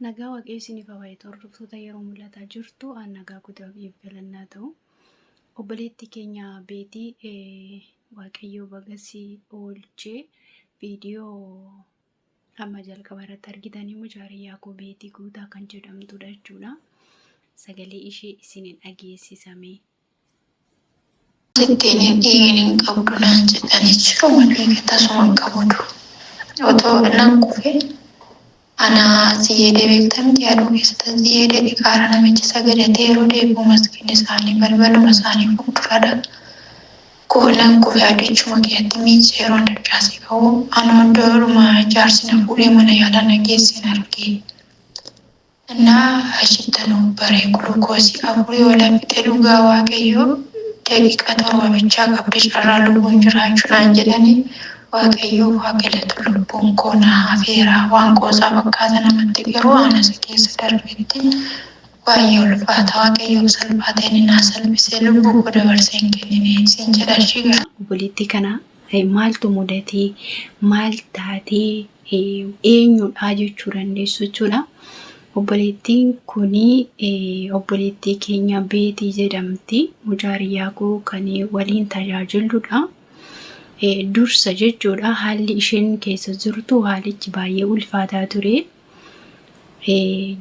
Nagaa waaqayyo isiniif haa baay'atu. Hordoftoota yeroo mul'ataa jirtu aan nagaa guddaa galannaa ta'u. Obboleettii keenya Beetii waaqayyo bagasii oolchee viidiyoo amma jalqaba irratti argitanii mucaariyyaa koo Beetii Guutaa kan jedhamtudha jechuudha. Sagalee ishee isiniin dhageessisame. Ittiin dhiigni qabdu naan jedhanii jiru malee tasuma qabudu. Otoo nan kufee ana siyyedee beektamti yaaduu keessatti siyyedee dhiqaara namichi sagadatee yeroo deebi'u maskiin isaanii balbaluma isaanii fuulduradha. Koolan kufee adeechuma keessatti miicee yeroo dachaasee ka'u ana hundumaa jaarsi na fuudhee mana yaalaa na geessin argee. Innaa ashittanuu baree gulukoosii afurii walabbitee dhugaa waaqayyoo daqiiqa torba bichaa qabdi carraa lubbuun jiraachuudhaan jedhanii waaqayyoo waaqelatu lubbuun koo na hafeera waan qoosaa fakkaata namatti garuu anas keessa darbetti baay'ee ulfaata waaqayyoo salphaateen naa salphisee lubbuu koo dabarsee hin kennine siin jedha shiga. Obboleettii kana maaltu mudatee maal taatee eenyudha jechuu dandeessu jechuudha. Obboleettiin kuni obboleettii keenya Beetii jedhamti. Mucaariyyaa koo kan waliin tajaajiludha. Dursa jechuudha. Haalli isheen keessa jirtu haalichi baay'ee ulfaataa ture.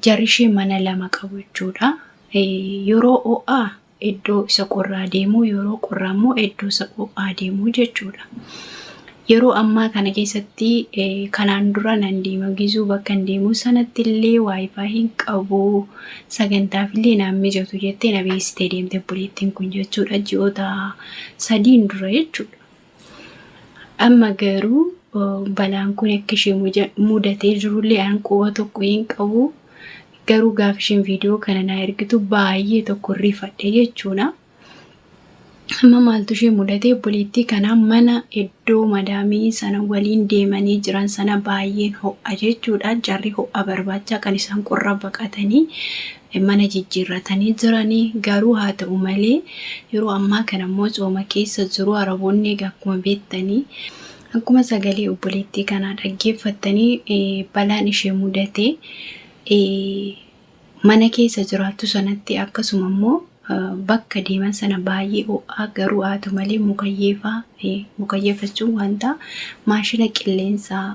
Jarri ishee mana lama qabu jechuudha. Yeroo ho'aa iddoo isa qorraa deemu, yeroo qorraa immoo iddoo isa ho'aa deemu jechuudha. Yeroo ammaa kana keessatti kanaan dura nan deema gizuu bakka hin deemu sanatti illee waayifaa hin qabu sagantaaf illee naan mijatu jettee na beeksitee deemte obboleettiin kun jechuudha ji'oota 3 dura jechuudha. Amma garuu balaan kun akka ishee mudatee jirullee aan quba tokko hin qabu. Garuu gaafa isheen viidiyoo kana na ergitu baay'ee tokko rifadhe jechuudha. Amma maaltu ishee mudatee obboleettii kana mana iddoo madaamii sana waliin deemanii jiran sana baay'een ho'a jechuudha. Jarri ho'a barbaacha kan isaan qorra baqatanii mana jijjiirratanii jiranii garuu haa ta'u malee yeroo ammaa kana immoo cooma keessa jiru Araboonni akkuma beektanii akkuma sagalee obboleettii kanaa dhaggeeffattanii balaan ishee mudatee mana keessa jiraattu sanatti akkasuma immoo bakka deeman sana baay'ee ho'aa garuu haa ta'u malee mukayyeeffachuun wanta maashina qilleensaa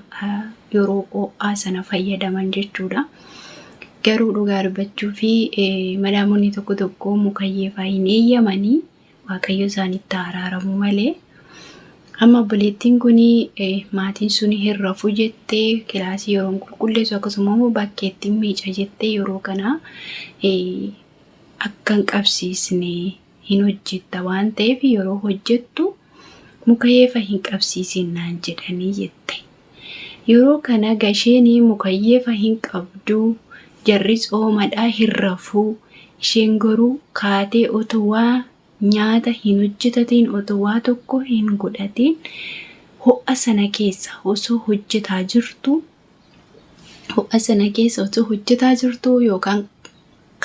yeroo ho'aa sana fayyadaman jechuudha. Garuu dhugaa dubbachuu fi madaamonni tokko tokko mukayyeeffaa hin eeyyamanii waaqayyo isaanitti araaramu malee. Amma obboleettiin kuni maatiin suni hirrafu jettee kilaasii yeroo qulqulleessu akkasuma immoo bakkeetti miica jettee yeroo kana akka hin qabsiisne hin hojjetta waan ta'eef yeroo hojjettu mukayyeeffa hin qabsiisin naan jedhanii jette. Yeroo kana gasheen mukayyeeffa hin qabdu jarris oomadhaa hirrafuu isheen garuu kaatee otoo nyaata hin hojjetatiin otoo tokko hin godhatiin ho'a sana keessa osoo hojjetaa jirtu yookaan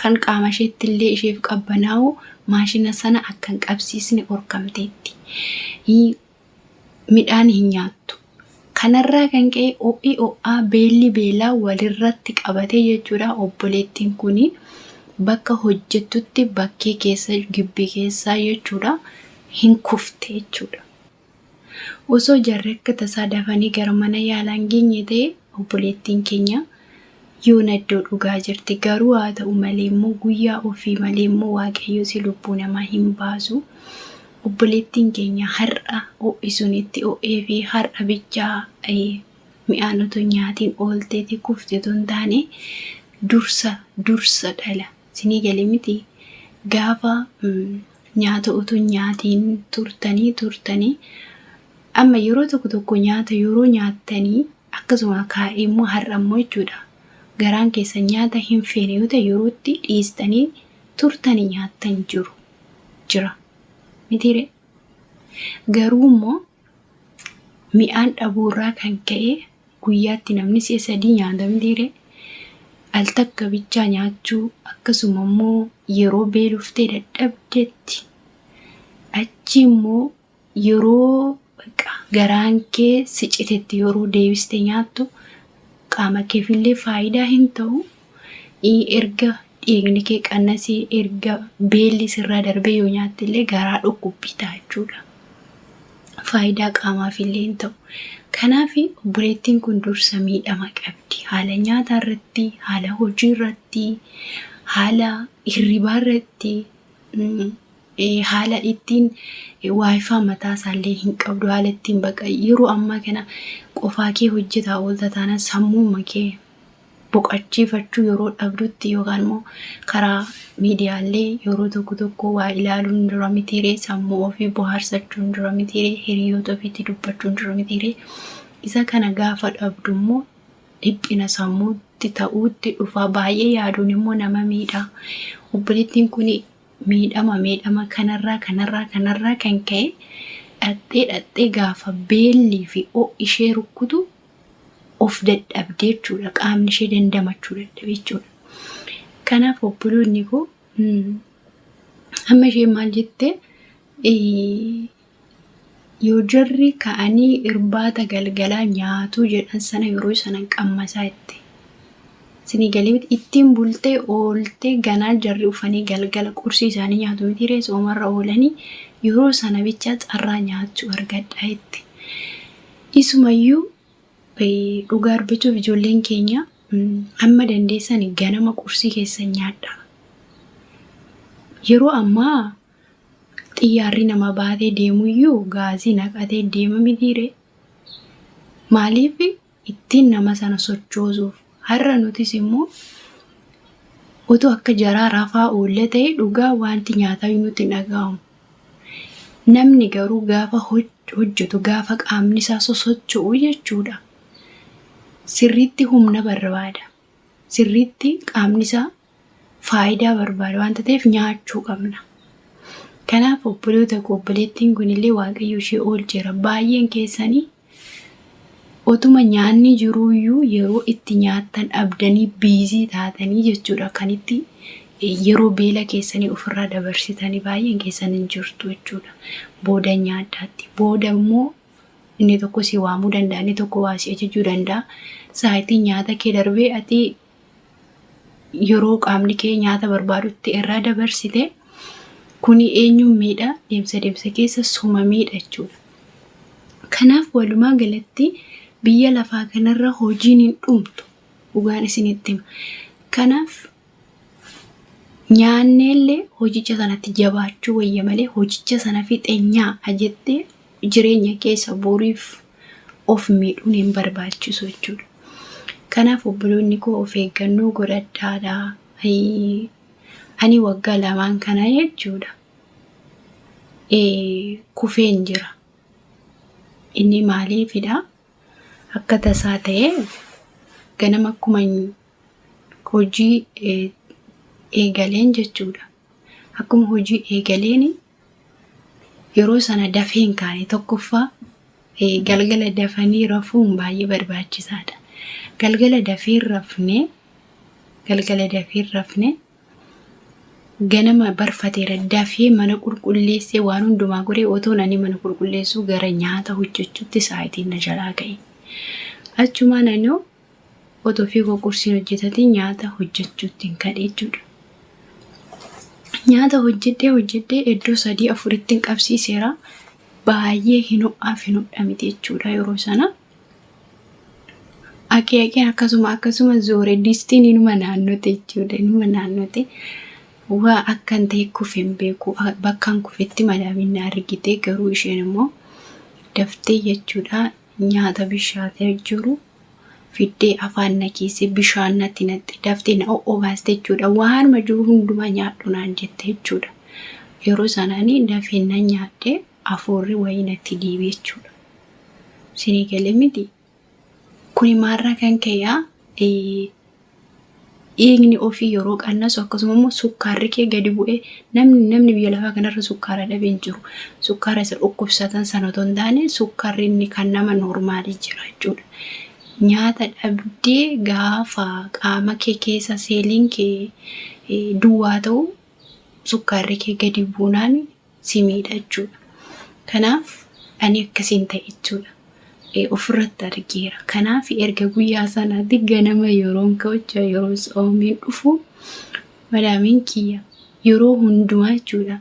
kan qaama isheetti illee isheef qabbanaa'u maashina sana akka hin qabsiisne orkamteetti. Midhaan hin nyaattu. Kanarraa kan ka'e ho'aa beelli beelaa walirratti qabatee jechuudha. Obboleettiin kuni bakka hojjettutti bakkee keessa gibbii keessaa jechuudha hin kufte jechuudha. Osoo jarri akka tasaa dafanii gara mana yaalaa hin geenye ta'e obboleettiin keenya yoon iddoo dhugaa jirti. Garuu haa ta'u malee immoo guyyaa ofii malee immoo waaqayyo si lubbuu namaa hin baasu. Obboleettiin keenya har'a ho'isunitti ho'ee fi har'a bichaa mi'aan otoo nyaatiin oolteeti kufte otoo hin taane dursa dhala. Sinii galee miti gaafa nyaata otoo nyaatiin turtanii amma yeroo tokko nyaata yeroo nyaattanii akkasuma kaa'ee immoo har'a immoo jechuudha. Garaan keessa nyaata hin feene yoo ta'e yeroo itti dhiistanii turtanii nyaattan jira. Mitiire garuu immoo mi'aan dhabuurraa kan ka'e guyyaatti namni 3 nyaata mitiire al takka bichaa nyaachuu akkasuma immoo yeroo beeluftee dadhabdetti achi immoo yeroo garaan kee si citetti yeroo deebiste nyaattu qaama keefillee faayidaa hin ta'u erga dhiigni kee qannasee erga beelli sirraa darbee yoo nyaatte illee garaa dhukkubbitaa jechuudha. Faayidaa qaamaaf illee hin ta'u. Kanaaf obboleettiin kun dursa miidhama qabdi. Haala nyaataa irratti, haala hojii irratti, haala hirribaa irratti, haala ittiin waayifaa mataa isaallee hin qabdu. Haala ittiin baqa yeroo ammaa kana qofaa kee hojjetaa oolta taana sammuu kee boqachiifachuu yeroo dhabdutti yookaan immoo karaa miidiyaalee yeroo tokko waa ilaaluun dura mitiiree sammuu ofii bohaarsachuun dura mitiiree hiriyoota ofiitti dubbachuun dura mitiiree isa kana gaafa dhabdu immoo dhiphina sammuutti ta'uutti dhufa. Baay'ee yaaduun immoo nama miidha. Obboleettiin kun miidhama kanarraa kan ka'e dhattee gaafa beellii fi ishee rukkutu of dadhabdee jechuudha. Qaamni ishee dandamachuu dadhabe jechuudha. Kanaaf obboloonni koo amma ishee maal jette yoo jarri ka'anii irbaata galgalaa nyaatu jedhan sana yeroo sana qammasaa itti sinii galee ittiin bultee ooltee ganaa jarri ufanii galgala qursii isaanii nyaatu miti reessa soomarra oolanii yeroo sana bicha carraa nyaachuu argadhaa itti. Isumayyuu dhugaa arbachuuf ijoolleen keenya amma dandeessan ganama qursii keessa nyaadha. Yeroo ammaa xiyyaarri nama baatee deemuyyuu gaazii naqatee deema mitiire. Maaliif ittiin nama sana sochoosuuf. Har'a nutis immoo otoo akka jaraa rafaa oolle ta'e dhugaa wanti nyaataa nuti dhaga'amu. Namni garuu gaafa hojjetu gaafa qaamni isaa sosocho'u jechuudha. Sirriitti humna barbaada. Sirriitti qaamni isaa faayidaa barbaada waan ta'eef nyaachuu qabna. Kanaaf obboleettiin kunillee waaqayyo ishee oolcheera. Baay'een keessanii otuma nyaanni jiruuyyuu yeroo itti nyaattan abdanii biizii taatanii jechuudha. Kan itti yeroo beela keessanii ofirraa dabarsitanii baay'een keessanii jirtu jechuudha. Booda nyaaddaatti. Booda immoo inni tokko si waamuu danda'a, inni tokko waa si ajajuu danda'a. Sa'aatii nyaata kee darbee ati yeroo qaamni kee nyaata barbaadutti irraa dabarsite kuni eenyuun miidha? Deemsa keessa suma miidha jechuudha. Kanaaf walumaa galatti biyya lafaa kanarra hojiin hin dhumtu dhugaan isinitti hima. Kanaaf nyaanneellee hojicha sanatti jabaachuu wayya malee hojicha sana fixeenyaa ajettee jireenya keessa boriif of miidhuun hin barbaachisu jechuudha. Kanaaf obboloonni koo of eeggannoo godhadhaadha. Ani waggaa lamaan kana jechuudha. Kufeen jira. Inni maaliifidha? Akka tasaa ta'e ganama akkuma hojii eegaleen jechuudha. Akkuma hojii eegaleen yeroo sana dafeen kaane tokkoffaa galgala dafanii rafuun baay'ee barbaachisaadha. Galgala dafee rafne ganama barfateera dafee mana qulqulleessee waan hundumaa godhee otoo nani mana qulqulleessuu gara nyaata hojjechuutti sa'aatiin na jalaa ga'e. Achuma naannoo otoo fi qursiin hojjetatiin nyaata hojjechuutti hin kadhe jechuudha. Nyaata hojjedhee iddoo 3-4 qabsiiseera. Baay'ee hin ho'aa miti jechuudha yeroo sana. Akee akkasuma zoore distiin inuma naannote jechuudha. Inuma naannote waa akkan ta'e kufeen beeku bakkaan kufetti madaaminna argite garuu isheen immoo daftee jechuudha nyaata bishaatee jiru fiddee afaan na keessee bishaan natti natti daftee na obaaste jechuudha. Waanuma jiru hundumaa nyaadhu naan jette jechuudha. Yeroo sanaanii dafee na nyaadhee afuurri wayii natti dhiibee jechuudha. Sinii galee miti. Kuni maarraa kan ka'e eegni ofii yeroo qannasu akkasuma immoo sukkaarri kee gadi bu'ee namni biyya lafaa kanarra sukkaara dhabee hin jiru. Sukkaara isa dhukkubsatan sana otoo hin taane sukkaarri inni kan nama noormaalii jira jechuudha. Nyaata dhabdee gaafa qaama kee keessa seeliin kee duwwaa ta'u sukkaarri kee gadi buunaan si miidha jechuudha. Kanaaf ani akkasiin ta'e jechuudha. ofirratti argeera. Kanaaf erga guyyaa sanaatti ganama yeroon ka'ucha yeroo soomiin dhufu madaamiin kiyya yeroo hundumaa jechuudha.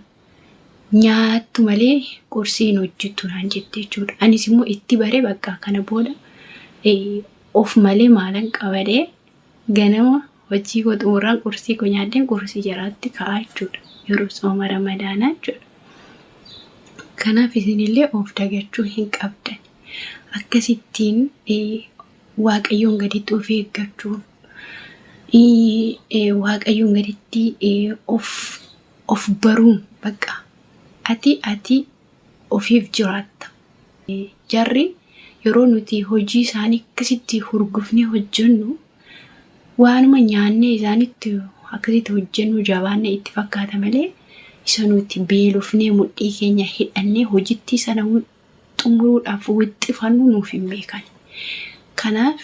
Nyaattu malee qursiin hojjettu naan jette jechuudha. Anis immoo itti bare bakka kana booda of malee maalan qabadee ganama hojii koo xumuraan qursii koo nyaadheen qursii jaraatti ka'aa jechuudha. Yeroo sooma ramadaanaa jechuudha. Kanaaf isinillee of dagachuu hin qabdan. Akkasittiin waaqayyoon gaditti of eeggachuu, waaqayyoon gaditti of baruun bakka ati ofiif jiraatta. Jarri yeroo nuti hojii isaanii akkasitti hurgufnee hojjennu waanuma nyaannee isaanitti akkasitti hojjennu jabaannee itti fakkaata malee isa nuti beelofnee mudhii keenya hidhannee hojiitti sana xumuruudhaaf wixxifannu nuuf hin beekan. Kanaaf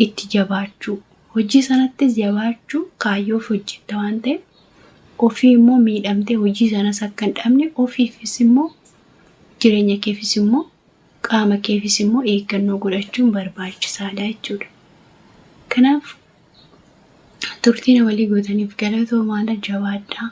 itti jabaachuu, hojii sanattis jabaachuu kaayyoof hojjetta waan ta'eef ofii immoo miidhamtee hojii sanas akka hin dhabne ofiifis immoo jireenya keefis immoo qaama keefis immoo eeggannoo godhachuun barbaachisaadha jechuudha. Kanaaf turtiin walii gootaniif galatoomaa jabaadhaa.